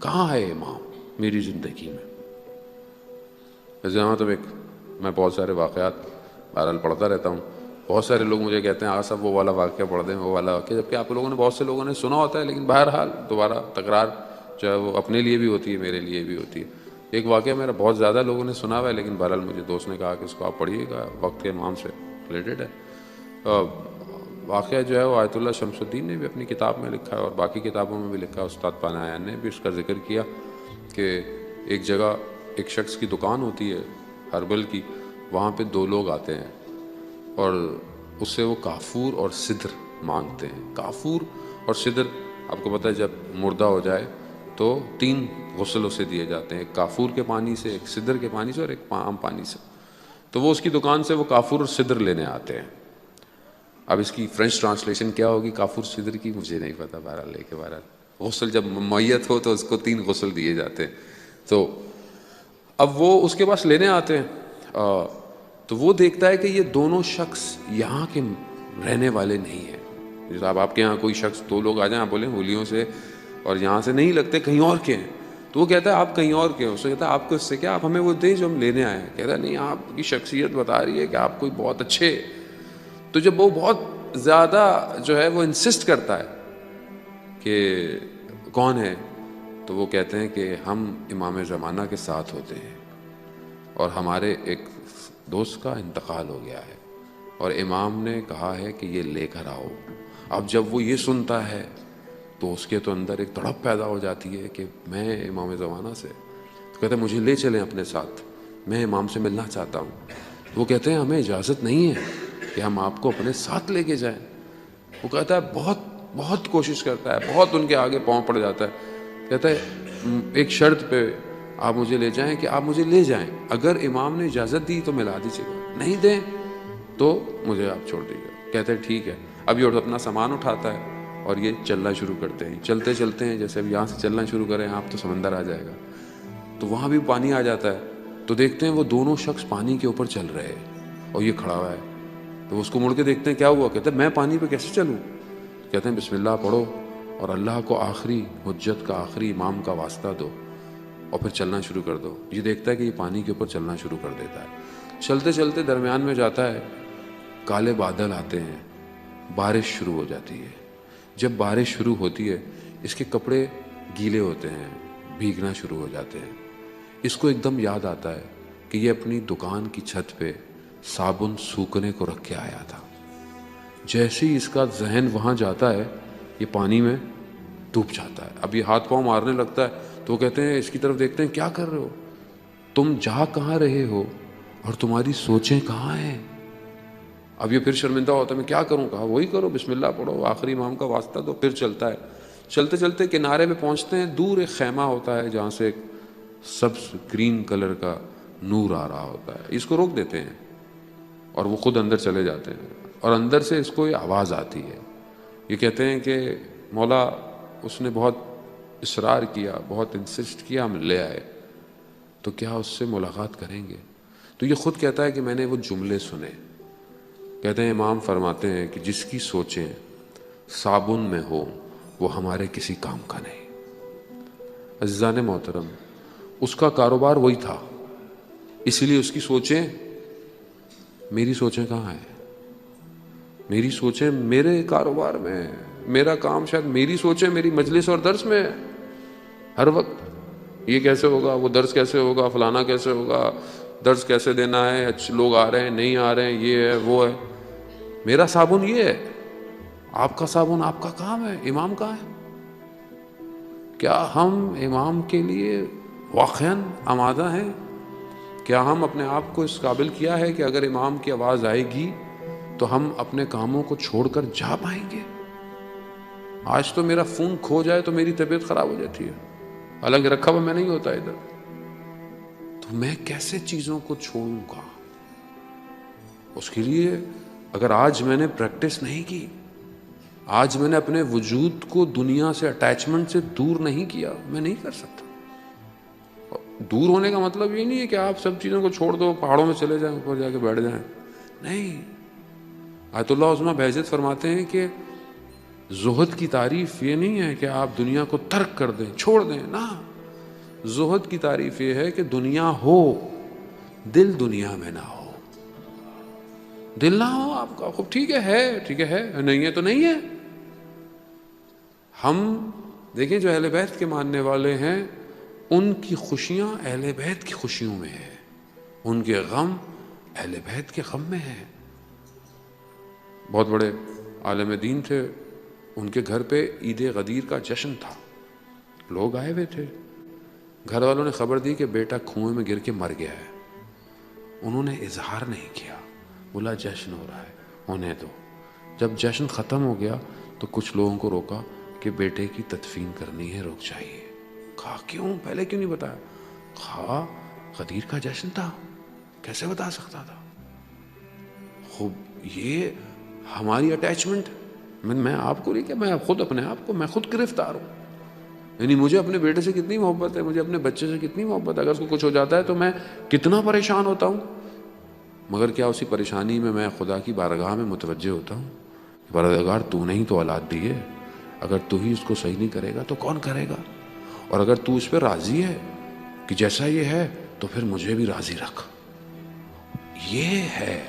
کہاں ہے امام میری زندگی میں؟ جہاں تو میں بہت سارے واقعات بہرحال پڑھتا رہتا ہوں. بہت سارے لوگ مجھے کہتے ہیں صاحب وہ والا واقعہ پڑھ دیں، وہ والا واقعہ، جبکہ آپ لوگوں نے بہت سے لوگوں نے سنا ہوتا ہے، لیکن بہرحال دوبارہ تکرار جو ہے وہ اپنے لیے بھی ہوتی ہے، میرے لیے بھی ہوتی ہے. ایک واقعہ میرا بہت زیادہ لوگوں نے سنا ہوا ہے، لیکن بہرحال مجھے دوست نے کہا کہ اس کو آپ پڑھیے گا، وقت کے امام سے ریلیٹڈ ہے. واقعہ جو ہے وہ آیت اللہ شمس الدین نے بھی اپنی کتاب میں لکھا ہے، اور باقی کتابوں میں بھی لکھا ہے. استاد پانایان نے بھی اس کا ذکر کیا کہ ایک جگہ ایک شخص کی دکان ہوتی ہے ہربل کی، وہاں پہ دو لوگ آتے ہیں اور اس سے وہ کافور اور سدر مانگتے ہیں. کافور اور سدر آپ کو پتہ ہے جب مردہ ہو جائے تو 3 غسل اسے دیے جاتے ہیں، ایک کافور کے پانی سے، ایک سدر کے پانی سے، اور ایک عام پانی سے. تو وہ اس کی دکان سے وہ کافور اور سدر لینے آتے ہیں. اب اس کی فرینچ ٹرانسلیشن کیا ہوگی کافور سدر کی مجھے نہیں پتہ. بہرحال غسل جب میت ہو تو اس کو 3 غسل دیے جاتے ہیں. تو اب وہ اس کے پاس لینے آتے ہیں تو وہ دیکھتا ہے کہ یہ دونوں شخص یہاں کے رہنے والے نہیں ہیں. جیسے آپ کے یہاں کوئی شخص 2 لوگ آ جائیں، آپ بولیں ہولیوں سے اور یہاں سے نہیں لگتے، کہیں اور کے ہیں، تو وہ کہتا ہے آپ کہیں اور کے ہیں. اس سے کہتا ہے آپ کو اس سے کیا، آپ ہمیں وہ دیں جو ہم لینے آئے ہیں. کہتا ہے نہیں، آپ کی شخصیت بتا رہی ہے کہ آپ کوئی بہت اچھے. تو جب وہ بہت زیادہ جو ہے وہ انسسٹ کرتا ہے کہ کون ہے، تو وہ کہتے ہیں کہ ہم امام زمانہ کے ساتھ ہوتے ہیں اور ہمارے ایک دوست کا انتقال ہو گیا ہے اور امام نے کہا ہے کہ یہ لے کر آؤ. اب جب وہ یہ سنتا ہے تو اس کے تو اندر ایک تڑپ پیدا ہو جاتی ہے کہ میں امام زمانہ سے. تو کہتے ہیں مجھے لے چلیں اپنے ساتھ، میں امام سے ملنا چاہتا ہوں. وہ کہتے ہیں ہمیں اجازت نہیں ہے کہ ہم آپ کو اپنے ساتھ لے کے جائیں. وہ کہتا ہے بہت کوشش کرتا ہے، بہت ان کے آگے پاؤں پڑ جاتا ہے. کہتا ہے ایک شرط پہ آپ مجھے لے جائیں کہ آپ مجھے لے جائیں، اگر امام نے اجازت دی تو ملا دیجیے گا، نہیں دیں تو مجھے آپ چھوڑ دیجیے گا. کہتے ہیں ٹھیک ہے. اب یہ اپنا سامان اٹھاتا ہے اور یہ چلنا شروع کرتے ہیں. چلتے چلتے ہیں، جیسے اب یہاں سے چلنا شروع کریں آپ تو سمندر آ جائے گا. تو وہاں بھی پانی آ جاتا ہے. تو دیکھتے ہیں وہ دونوں شخص پانی کے اوپر چل رہے ہیں اور یہ کھڑا ہوا ہے. تو اس کو مڑ کے دیکھتے ہیں کیا ہوا. کہتے ہیں میں پانی پہ کیسے چلوں. کہتے ہیں بسم اللہ پڑھو اور اللہ کو آخری حجت کا، آخری امام کا واسطہ دو اور پھر چلنا شروع کر دو. یہ دیکھتا ہے کہ یہ پانی کے اوپر چلنا شروع کر دیتا ہے. چلتے چلتے درمیان میں جاتا ہے، کالے بادل آتے ہیں، بارش شروع ہو جاتی ہے. جب بارش شروع ہوتی ہے اس کے کپڑے گیلے ہوتے ہیں، بھیگنا شروع ہو جاتے ہیں. اس کو ایک دم یاد آتا ہے کہ یہ اپنی دکان کی چھت پہ صابن سوکھنے کو رکھ کے آیا تھا. جیسے ہی اس کا ذہن وہاں جاتا ہے یہ پانی میں ڈوب جاتا ہے. اب یہ ہاتھ پاؤں مارنے لگتا ہے. تو وہ کہتے ہیں، اس کی طرف دیکھتے ہیں، کیا کر رہے ہو تم، جا کہاں رہے ہو اور تمہاری سوچیں کہاں ہیں. اب یہ پھر شرمندہ ہوتا ہے، میں کیا کروں. کہا وہی کرو، بسم اللہ پڑھو، آخری امام کا واسطہ دو. پھر چلتا ہے. چلتے چلتے کنارے پہ پہنچتے ہیں. دور ایک خیمہ ہوتا ہے جہاں سے ایک سبز گرین کلر کا نور آ رہا ہوتا ہے. اس کو روک دیتے ہیں اور وہ خود اندر چلے جاتے ہیں. اور اندر سے اس کو یہ آواز آتی ہے. یہ کہتے ہیں کہ مولا اس نے بہت اصرار کیا، بہت انسسٹ کیا، ہم لے آئے، تو کیا اس سے ملاقات کریں گے. تو یہ خود کہتا ہے کہ میں نے وہ جملے سنے. کہتے ہیں امام فرماتے ہیں کہ جس کی سوچیں صابن میں ہو وہ ہمارے کسی کام کا نہیں. عزیزان محترم، اس کا کاروبار وہی تھا، اس لیے اس کی سوچیں. میری سوچیں کہاں ہیں. میری سوچیں میرے کاروبار میں، میرا کام شاید میری سوچیں میری مجلس اور درس میں ہر وقت یہ کیسے ہوگا، وہ درس کیسے ہوگا، فلانا کیسے ہوگا، درس کیسے دینا ہے، اچھے لوگ آ رہے ہیں نہیں آ رہے ہیں، یہ ہے وہ ہے. میرا صابن یہ ہے، آپ کا صابن آپ کا کام ہے. امام کہاں ہے. کیا ہم امام کے لیے واقعاً آمادہ ہیں؟ کیا ہم اپنے آپ کو اس قابل کیا ہے کہ اگر امام کی آواز آئے گی تو ہم اپنے کاموں کو چھوڑ کر جا پائیں گے؟ آج تو میرا فون کھو جائے تو میری طبیعت خراب ہو جاتی ہے، حالانکہ رکھا ہوا میں نہیں ہوتا ادھر. تو میں کیسے چیزوں کو چھوڑوں گا. اس کے لیے اگر آج میں نے پریکٹس نہیں کی، آج میں نے اپنے وجود کو دنیا سے اٹیچمنٹ سے دور نہیں کیا، میں نہیں کر سکتا. دور ہونے کا مطلب یہ نہیں ہے کہ آپ سب چیزوں کو چھوڑ دو، پہاڑوں میں چلے جائیں، اوپر جا کے بیٹھ جائیں. نہیں. آیت اللہ عظمہ بہجت فرماتے ہیں کہ زہد کی تعریف یہ نہیں ہے کہ آپ دنیا کو ترک کر دیں، چھوڑ دیں. نہ، زہد کی تعریف یہ ہے کہ دنیا ہو، دل دنیا میں نہ ہو۔ دل نہ ہو آپ کا، خوب ٹھیک ہے، ٹھیک ہے، نہیں ہے تو نہیں ہے۔ ہم دیکھیں جو اہل بیت کے ماننے والے ہیں، ان کی خوشیاں اہل بیت کی خوشیوں میں ہے، ان کے غم اہل بیت کے غم میں ہے۔ بہت بڑے عالم دین تھے، ان کے گھر پہ عید غدیر کا جشن تھا، لوگ آئے ہوئے تھے، گھر والوں نے خبر دی کہ بیٹا کنویں میں گر کے مر گیا ہے۔ انہوں نے اظہار نہیں کیا، بولا جشن ہو رہا ہے، ہونے دو۔ جب جشن ختم ہو گیا تو کچھ لوگوں کو روکا کہ بیٹے کی تدفین کرنی ہے، رک جائیے۔ کہا کیوں، پہلے کیوں نہیں بتایا؟ کہا غدیر کا جشن تھا، کیسے بتا سکتا تھا؟ خوب یہ ہماری اٹیچمنٹ، میں آپ کو نہیں کہ میں خود اپنے آپ کو، میں خود گرفتار ہوں۔ یعنی مجھے اپنے بیٹے سے کتنی محبت ہے، مجھے اپنے بچے سے کتنی محبت ہے، اگر اس کو کچھ ہو جاتا ہے تو میں کتنا پریشان ہوتا ہوں، مگر کیا اسی پریشانی میں خدا کی بارگاہ میں متوجہ ہوتا ہوں، پروردگار تو نے ہی تو اولاد دی ہے، اگر تو ہی اس کو صحیح نہیں کرے گا تو کون کرے گا؟ اور اگر تو اس پہ راضی ہے کہ جیسا یہ ہے تو پھر مجھے بھی راضی رکھ۔ یہ ہے